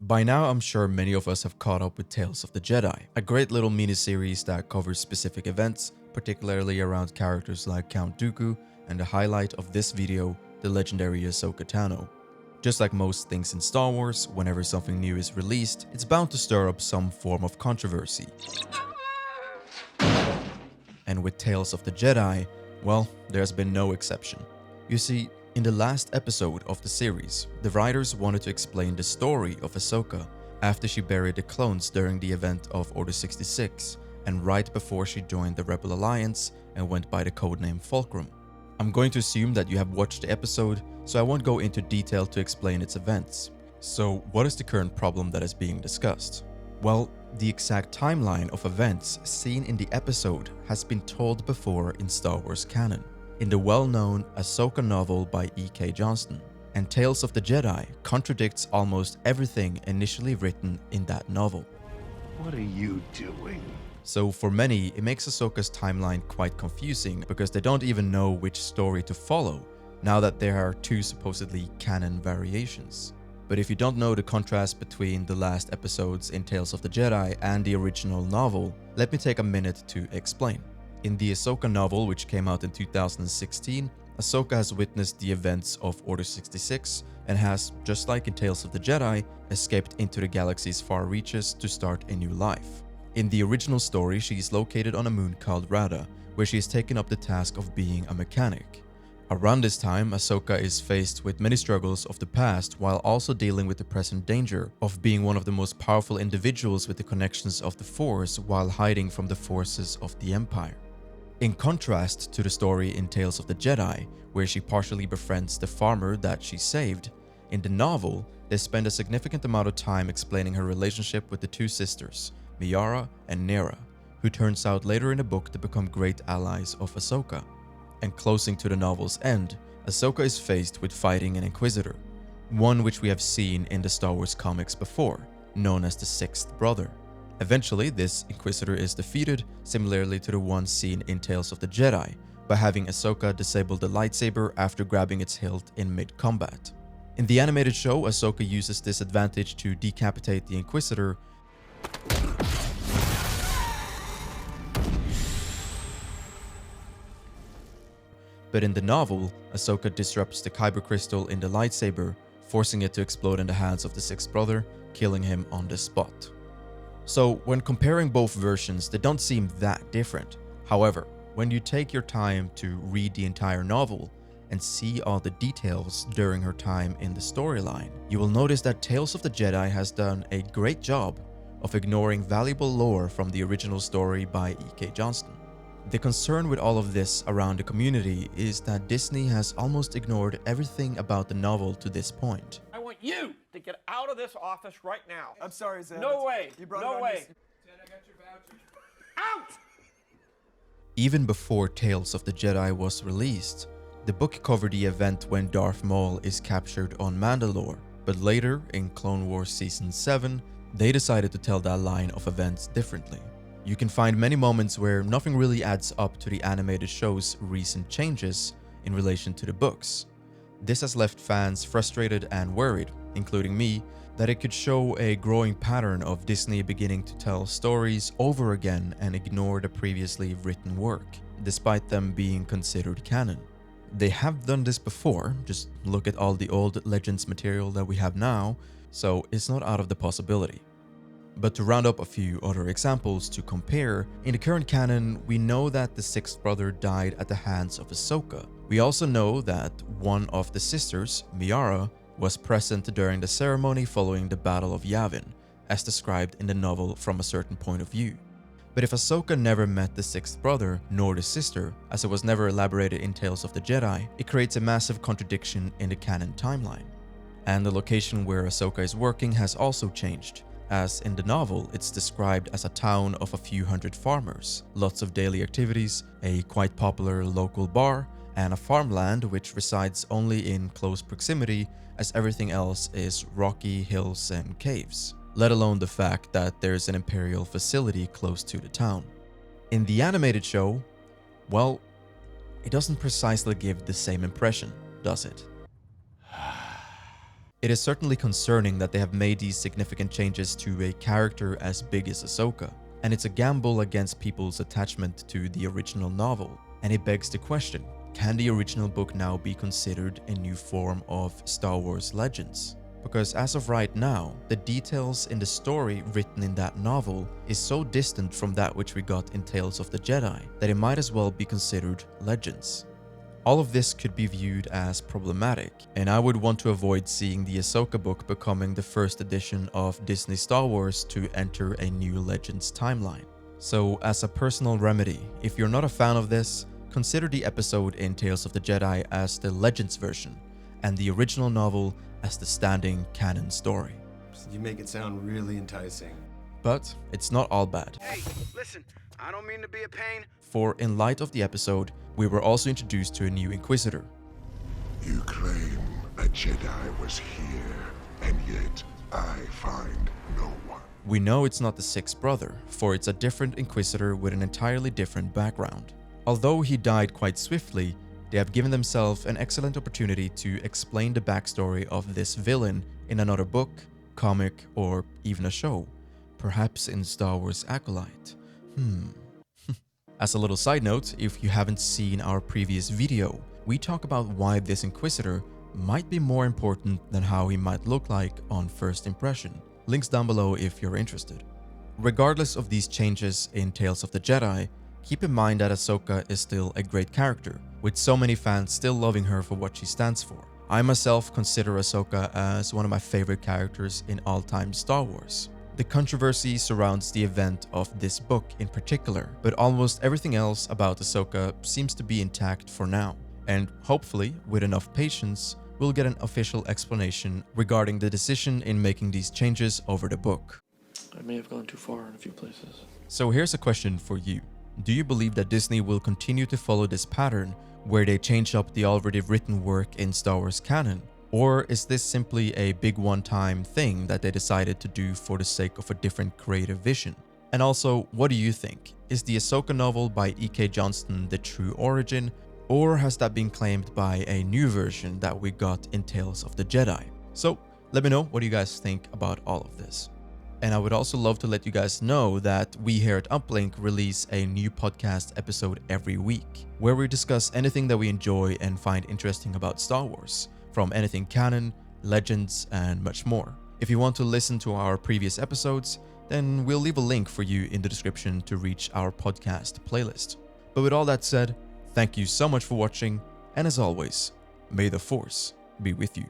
By now, I'm sure many of us have caught up with Tales of the Jedi, a great little mini-series that covers specific events, particularly around characters like Count Dooku, and the highlight of this video, the legendary Ahsoka Tano. Just like most things in Star Wars, whenever something new is released, it's bound to stir up some form of controversy. And with Tales of the Jedi, well, there's been no exception. You see, in the last episode of the series, the writers wanted to explain the story of Ahsoka after she buried the clones during the event of Order 66 and right before she joined the Rebel Alliance and went by the codename Fulcrum. I'm going to assume that you have watched the episode, so I won't go into detail to explain its events. So what is the current problem that is being discussed? Well, the exact timeline of events seen in the episode has been told before in Star Wars canon, in the well-known Ahsoka novel by E.K Johnston, and Tales of the Jedi contradicts almost everything initially written in that novel. What are you doing? So for many, it makes Ahsoka's timeline quite confusing because they don't even know which story to follow, now that there are two supposedly canon variations. But if you don't know the contrast between the last episodes in Tales of the Jedi and the original novel, let me take a minute to explain. In the Ahsoka novel, which came out in 2016, Ahsoka has witnessed the events of Order 66 and has, just like in Tales of the Jedi, escaped into the galaxy's far reaches to start a new life. In the original story, she is located on a moon called Rada, where she has taken up the task of being a mechanic. Around this time, Ahsoka is faced with many struggles of the past while also dealing with the present danger of being one of the most powerful individuals with the connections of the Force while hiding from the forces of the Empire. In contrast to the story in Tales of the Jedi, where she partially befriends the farmer that she saved, in the novel, they spend a significant amount of time explaining her relationship with the two sisters, Miara and Nera, who turns out later in the book to become great allies of Ahsoka. And closing to the novel's end, Ahsoka is faced with fighting an Inquisitor, one which we have seen in the Star Wars comics before, known as the Sixth Brother. Eventually, this Inquisitor is defeated, similarly to the one seen in Tales of the Jedi, by having Ahsoka disable the lightsaber after grabbing its hilt in mid-combat. In the animated show, Ahsoka uses this advantage to decapitate the Inquisitor, but in the novel, Ahsoka disrupts the Kyber crystal in the lightsaber, forcing it to explode in the hands of the Sixth Brother, killing him on the spot. So when comparing both versions, they don't seem that different. However, when you take your time to read the entire novel and see all the details during her time in the storyline, you will notice that Tales of the Jedi has done a great job of ignoring valuable lore from the original story by E.K Johnston. The concern with all of this around the community is that Disney has almost ignored everything about the novel to this point. I want you to get out of this office right now. I'm sorry, Zed. No way. You brought No it on way. Zed, I got your voucher. Out! Even before Tales of the Jedi was released, the book covered the event when Darth Maul is captured on Mandalore, but later, in Clone Wars Season 7, they decided to tell that line of events differently. You can find many moments where nothing really adds up to the animated show's recent changes in relation to the books. This has left fans frustrated and worried, including me, that it could show a growing pattern of Disney beginning to tell stories over again and ignore the previously written work, despite them being considered canon. They have done this before, just look at all the old Legends material that we have now, so it's not out of the possibility. But to round up a few other examples to compare, in the current canon, we know that the Sixth Brother died at the hands of Ahsoka. We also know that one of the sisters, Miara, was present during the ceremony following the Battle of Yavin, as described in the novel from a certain point of view. But if Ahsoka never met the Sixth Brother, nor the sister, as it was never elaborated in Tales of the Jedi, it creates a massive contradiction in the canon timeline. And the location where Ahsoka is working has also changed, as in the novel, it's described as a town of a few hundred farmers, lots of daily activities, a quite popular local bar, and a farmland which resides only in close proximity as everything else is rocky hills and caves, let alone the fact that there's an Imperial facility close to the town. In the animated show, well, it doesn't precisely give the same impression, does it? It is certainly concerning that they have made these significant changes to a character as big as Ahsoka, and it's a gamble against people's attachment to the original novel, and it begs the question, can the original book now be considered a new form of Star Wars Legends? Because as of right now, the details in the story written in that novel is so distant from that which we got in Tales of the Jedi that it might as well be considered Legends. All of this could be viewed as problematic, and I would want to avoid seeing the Ahsoka book becoming the first edition of Disney Star Wars to enter a new Legends timeline. So as a personal remedy, if you're not a fan of this, consider the episode in Tales of the Jedi as the Legends version, and the original novel as the standing canon story. You make it sound really enticing. But it's not all bad. Hey, listen, I don't mean to be a pain. For in light of the episode, we were also introduced to a new Inquisitor. You claim a Jedi was here, and yet I find no one. We know it's not the sixth brother, for it's a different Inquisitor with an entirely different background. Although he died quite swiftly, they have given themselves an excellent opportunity to explain the backstory of this villain in another book, comic, or even a show. Perhaps in Star Wars Acolyte. As a little side note, if you haven't seen our previous video, we talk about why this Inquisitor might be more important than how he might look like on first impression. Links down below if you're interested. Regardless of these changes in Tales of the Jedi, keep in mind that Ahsoka is still a great character, with so many fans still loving her for what she stands for. I myself consider Ahsoka as one of my favorite characters in all-time Star Wars. The controversy surrounds the event of this book in particular, but almost everything else about Ahsoka seems to be intact for now, and hopefully, with enough patience, we'll get an official explanation regarding the decision in making these changes over the book. I may have gone too far in a few places. So here's a question for you. Do you believe that Disney will continue to follow this pattern where they change up the already written work in Star Wars canon? Or is this simply a big one-time thing that they decided to do for the sake of a different creative vision? And also, what do you think? Is the Ahsoka novel by E.K Johnston the true origin? Or has that been claimed by a new version that we got in Tales of the Jedi? So, let me know what you guys think about all of this. And I would also love to let you guys know that we here at Uplink release a new podcast episode every week, where we discuss anything that we enjoy and find interesting about Star Wars, from anything canon, legends, and much more. If you want to listen to our previous episodes, then we'll leave a link for you in the description to reach our podcast playlist. But with all that said, thank you so much for watching, and as always, may the Force be with you.